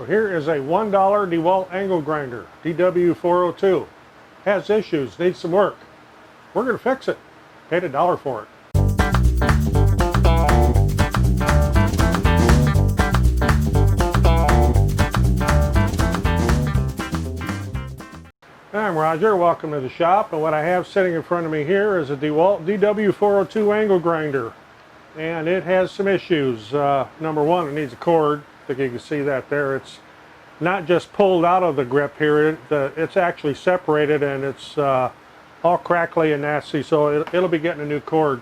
So here is a $1 DeWalt angle grinder, DW402. Has issues, needs some work. We're going to fix it. Paid $1 for it. I'm Roger, welcome to the shop, and what I have sitting in front of me here is a DeWalt DW402 angle grinder, and it has some issues. Number one, it needs a cord. I think you can see that there. It's not just pulled out of the grip here, it's actually separated, and it's all crackly and nasty, so it'll be getting a new cord.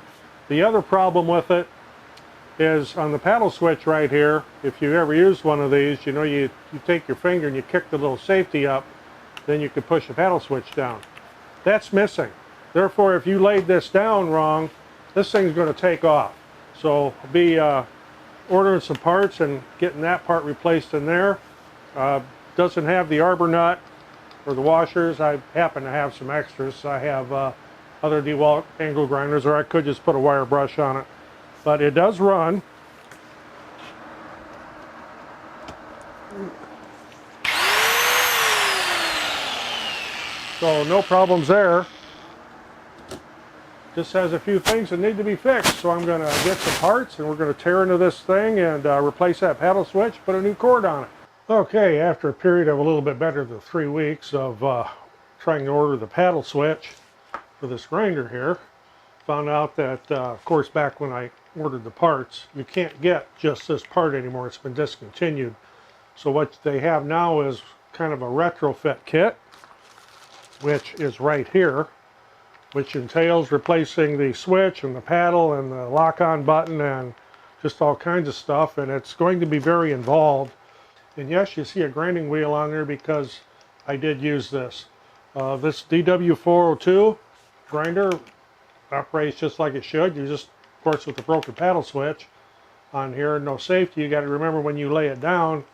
The other problem with it is on the paddle switch right here. If you ever used one of these, you know, you take your finger and you kick the little safety up, then you can push the paddle switch down. That's missing. Therefore, if you laid this down wrong, this thing's going to take off. So I'll be ordering some parts and getting that part replaced in there. Doesn't have the arbor nut or the washers. I happen to have some extras. I have other DeWalt angle grinders, or I could just put a wire brush on it. But it does run. So no problems there. Just has a few things that need to be fixed. So I'm going to get some parts and we're going to tear into this thing and replace that paddle switch, put a new cord on it. Okay, after a period of a little bit better than 3 weeks of trying to order the paddle switch for this grinder here, found out that, of course, back when I ordered the parts, you can't get just this part anymore. It's been discontinued. So what they have now is kind of a retrofit kit, which is right here, which entails replacing the switch and the paddle and the lock-on button and just all kinds of stuff, and it's going to be very involved. And yes, you see a grinding wheel on there because I did use this. This DW402 grinder operates just like it should. You just, of course, with the broken paddle switch on here, no safety. You got to remember when you lay it down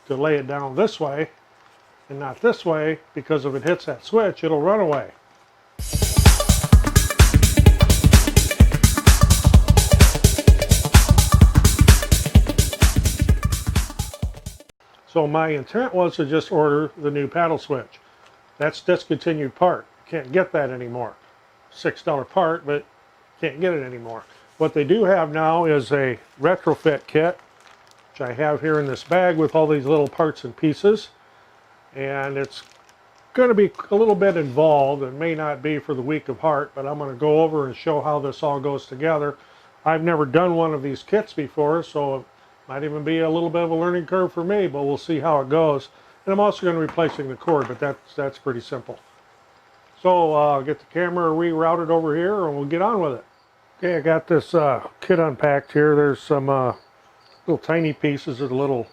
to lay it down this way and not this way, because if it hits that switch, it'll run away. So my intent was to just order the new paddle switch. That's discontinued part. Can't get that anymore. $6 part, but can't get it anymore. What they do have now is a retrofit kit, which I have here in this bag with all these little parts and pieces. And it's going to be a little bit involved. It may not be for the weak of heart, but I'm going to go over and show how this all goes together. I've never done one of these kits before, so it might even be a little bit of a learning curve for me, but we'll see how it goes. And I'm also going to be replacing the cord, but that's pretty simple. So I'll get the camera rerouted over here and we'll get on with it. Okay, I got this kit unpacked here. There's some little tiny pieces of a little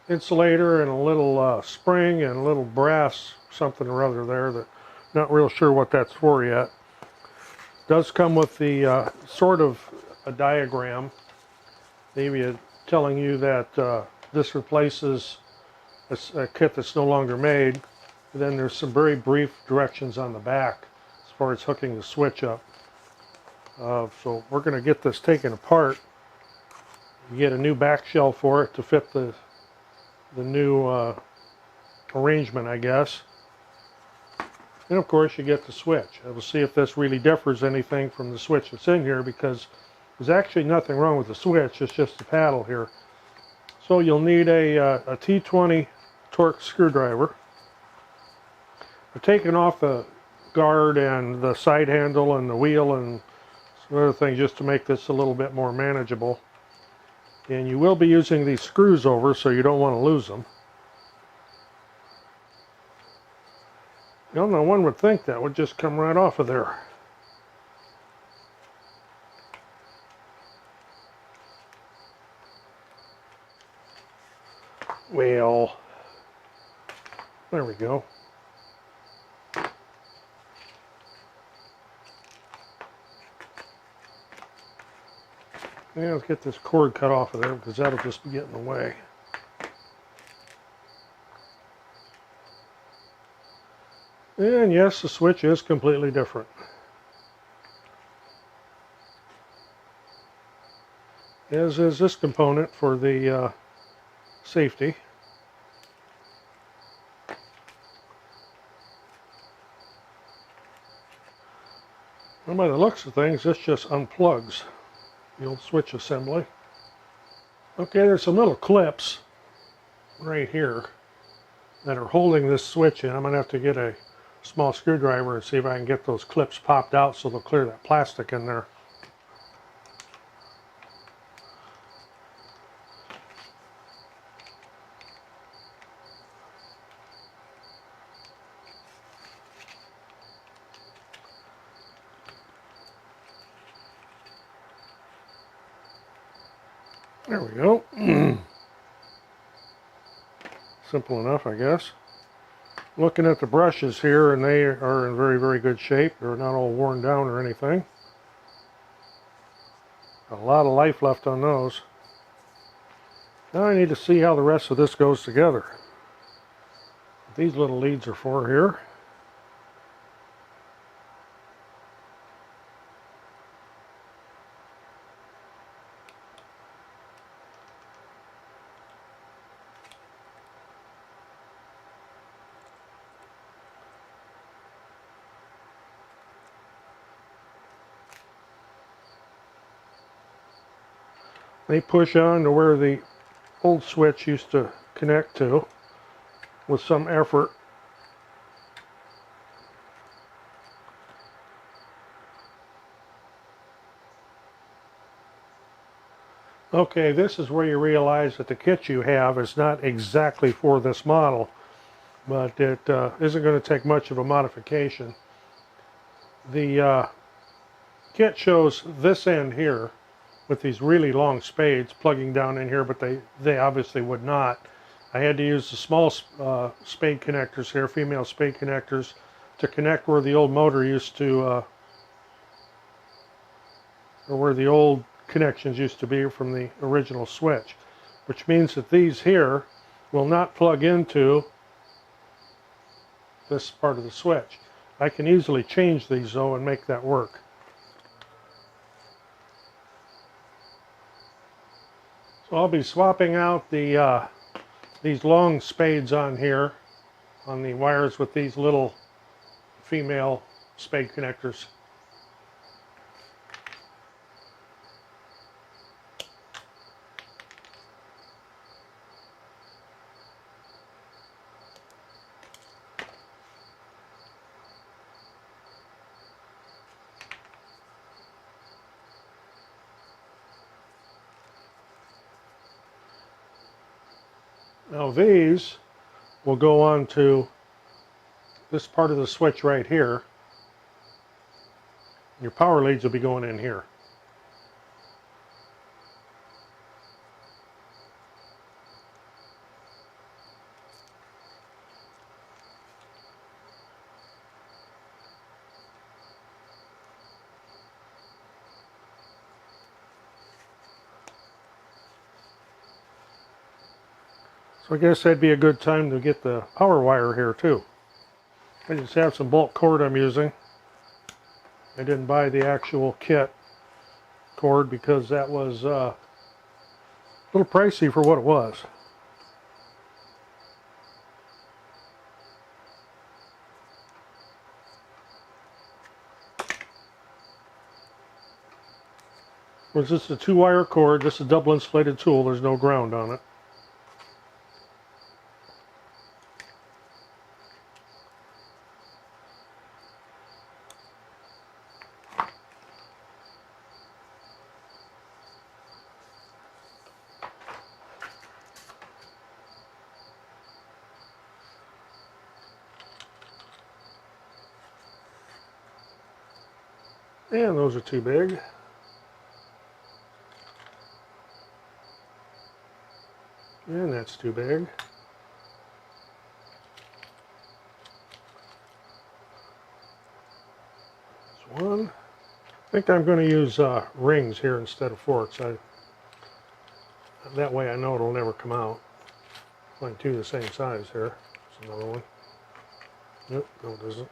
insulator and a little spring and a little brass something or other there that not real sure what that's for yet. It does come with the sort of a diagram, maybe telling you that this replaces a kit that's no longer made. And then there's some very brief directions on the back as far as hooking the switch up. So we're going to get this taken apart. You get a new back shell for it to fit the new arrangement, I guess. And of course you get the switch. I will see if this really differs anything from the switch that's in here, because there's actually nothing wrong with the switch, it's just the paddle here. So you'll need a T20 Torx screwdriver. I've taken off the guard and the side handle and the wheel and some other things just to make this a little bit more manageable. And you will be using these screws over, so you don't want to lose them. You know, one would think that would just come right off of there. Well, there we go. Yeah, let's get this cord cut off of there because that'll just be getting in the way. And yes, the switch is completely different. As is this component for the safety. And by the looks of things, this just unplugs the old switch assembly. Okay, there's some little clips right here that are holding this switch in. I'm going to have to get a small screwdriver and see if I can get those clips popped out so they'll clear that plastic in there. There we go. Simple enough, I guess. Looking at the brushes here, and they are in very, very good shape. They're not all worn down or anything. A lot of life left on those. Now I need to see how the rest of this goes together. What these little leads are for here. They push on to where the old switch used to connect to with some effort. Okay, this is where you realize that the kit you have is not exactly for this model, but it isn't going to take much of a modification. The kit shows this end here with these really long spades plugging down in here, but they obviously would not. I had to use the small spade connectors here, female spade connectors, to connect where the old motor used to, or where the old connections used to be from the original switch, which means that these here will not plug into this part of the switch. I can easily change these though and make that work. So I'll be swapping out the these long spades on here on the wires with these little female spade connectors. Now these will go on to this part of the switch right here. Your power leads will be going in here. So I guess that'd be a good time to get the power wire here too. I just have some bulk cord I'm using. I didn't buy the actual kit cord because that was a little pricey for what it was. Was this a 2-wire cord? This is a double insulated tool. There's no ground on it. And those are too big. And that's too big. There's one. I think I'm going to use rings here instead of forks. That way I know it'll never come out. Find two the same size here. There's another one. Nope, no it isn't.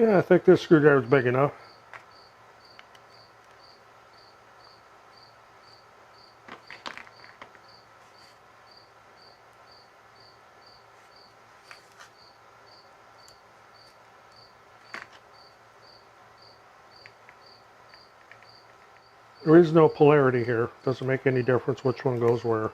Yeah, I think this screwdriver is big enough. There is no polarity here. Doesn't make any difference which one goes where.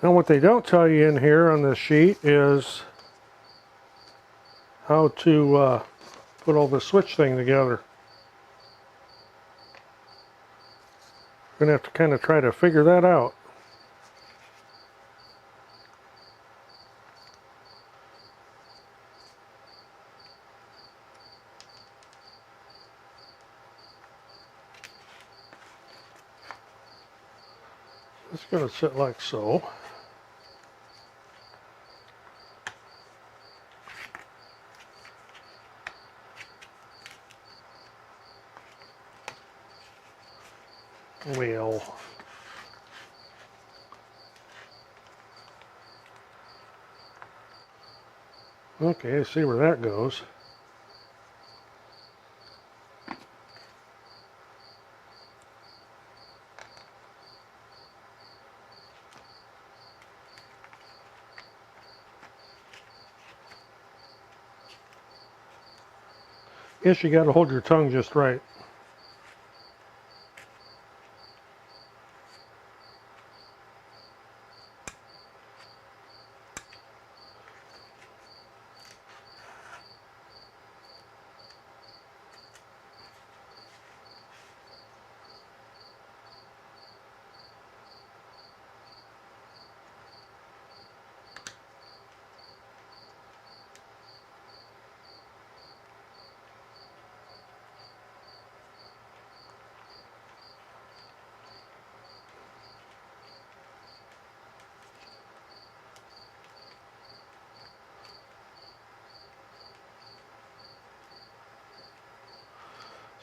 Now what they don't tell you in here on this sheet is how to put all the switch thing together. We're going to have to kind of try to figure that out. It's going to sit like so. Well, okay, see where that goes. Guess you got to hold your tongue just right.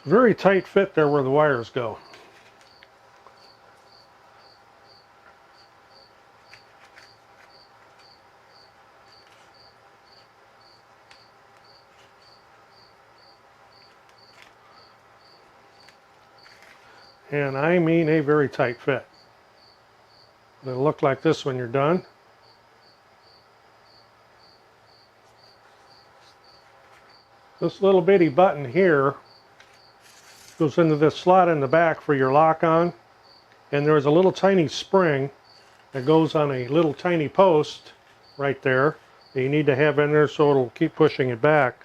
Very tight fit there where the wires go. And I mean a very tight fit. It'll look like this when you're done. This little bitty button here goes into this slot in the back for your lock-on, and there's a little tiny spring that goes on a little tiny post right there that you need to have in there so it'll keep pushing it back.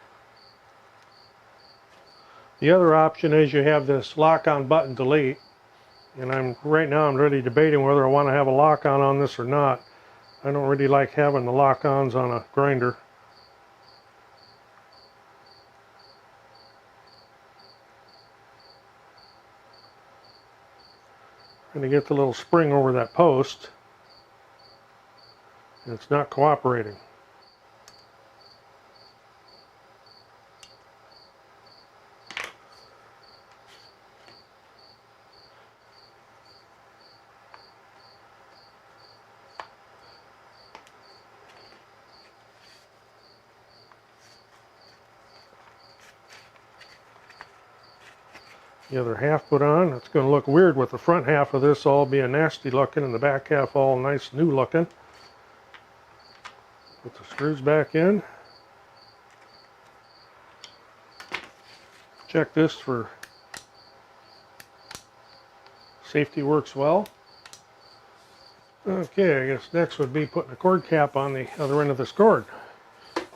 The other option is you have this lock-on button delete, and right now I'm really debating whether I want to have a lock-on on this or not. I don't really like having the lock-ons on a grinder. I'm going to get the little spring over that post, and it's not cooperating. The other half put on. It's going to look weird with the front half of this all being nasty looking and the back half all nice new looking. Put the screws back in. Check this for safety works well. Okay, I guess next would be putting a cord cap on the other end of this cord.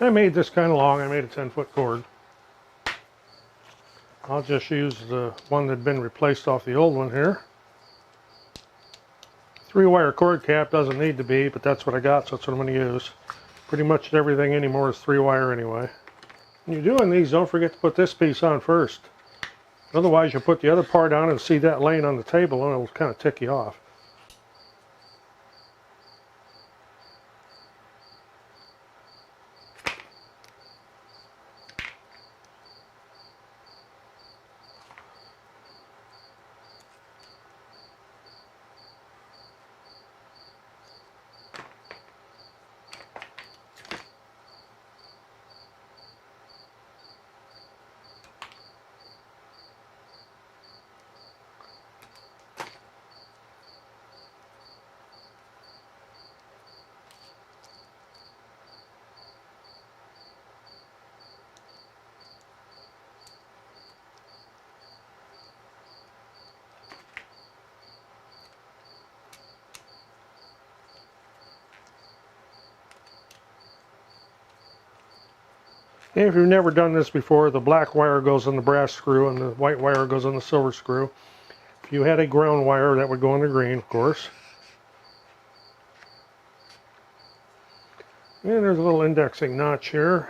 I made this kind of long. I made a 10-foot cord. I'll just use the one that had been replaced off the old one here. 3-wire cord cap doesn't need to be, but that's what I got, so that's what I'm going to use. Pretty much everything anymore is 3-wire anyway. When you're doing these, don't forget to put this piece on first. Otherwise, you'll put the other part on and see that laying on the table, and it'll kind of tick you off. And if you've never done this before, the black wire goes on the brass screw and the white wire goes on the silver screw. If you had a ground wire, that would go on the green, of course. And there's a little indexing notch here.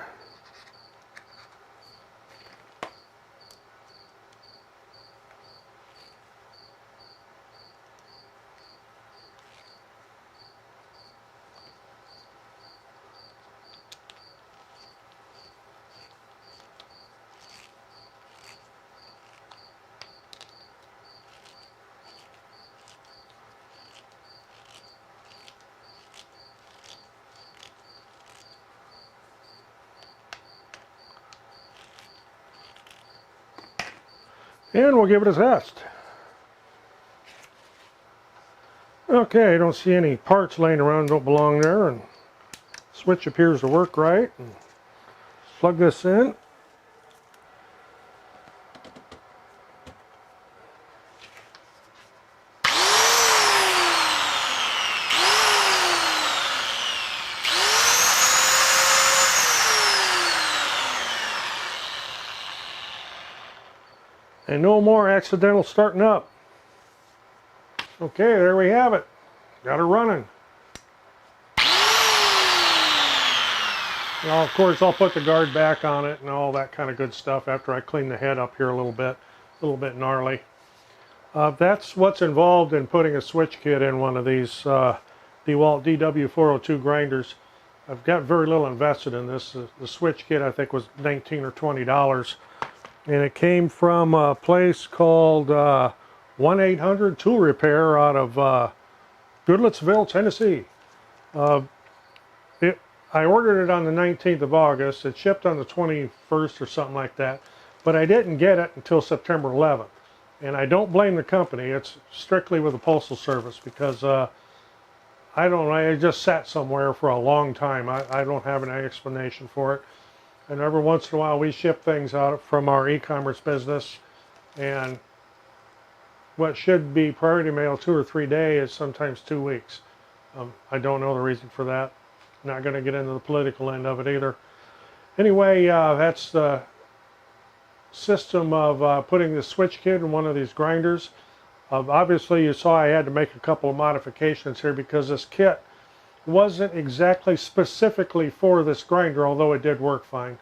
And we'll give it a test. Okay, I don't see any parts laying around, don't belong there, and switch appears to work right. And plug this in. And no more accidental starting up. Okay, there we have it. Got her running. Now, of course, I'll put the guard back on it and all that kind of good stuff after I clean the head up here a little bit gnarly. That's what's involved in putting a switch kit in one of these DeWalt DW402 grinders. I've got very little invested in this. The switch kit I think was $19 or $20. And it came from a place called 1-800 Tool Repair out of Goodlettsville, Tennessee. I ordered it on the 19th of August. It shipped on the 21st or something like that. But I didn't get it until September 11th. And I don't blame the company. It's strictly with the Postal Service because I don't know, it just sat somewhere for a long time. I don't have an explanation for it. And every once in a while we ship things out from our e-commerce business, and what should be priority mail 2 or 3 days is sometimes 2 weeks. I don't know the reason for that. Not going to get into the political end of it either. Anyway, that's the system of putting the switch kit in one of these grinders. Obviously you saw I had to make a couple of modifications here because this kit wasn't exactly specifically for this grinder, although it did work fine.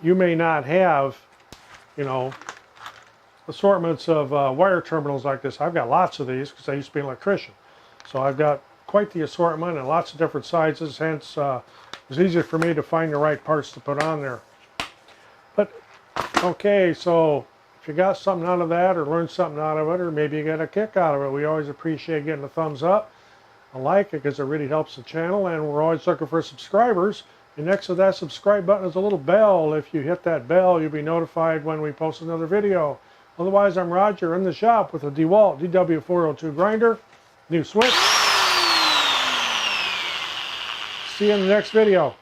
You may not have, you know, assortments of wire terminals like this. I've got lots of these because I used to be an electrician. So I've got quite the assortment and lots of different sizes, hence it was easier for me to find the right parts to put on there. But, okay, so if you got something out of that or learned something out of it, or maybe you got a kick out of it, we always appreciate getting a thumbs up. I like it because it really helps the channel, and we're always looking for subscribers. And next to that subscribe button is a little bell. If you hit that bell, you'll be notified when we post another video. Otherwise, I'm Roger in the shop with a DeWalt DW402 grinder. New switch. See you in the next video.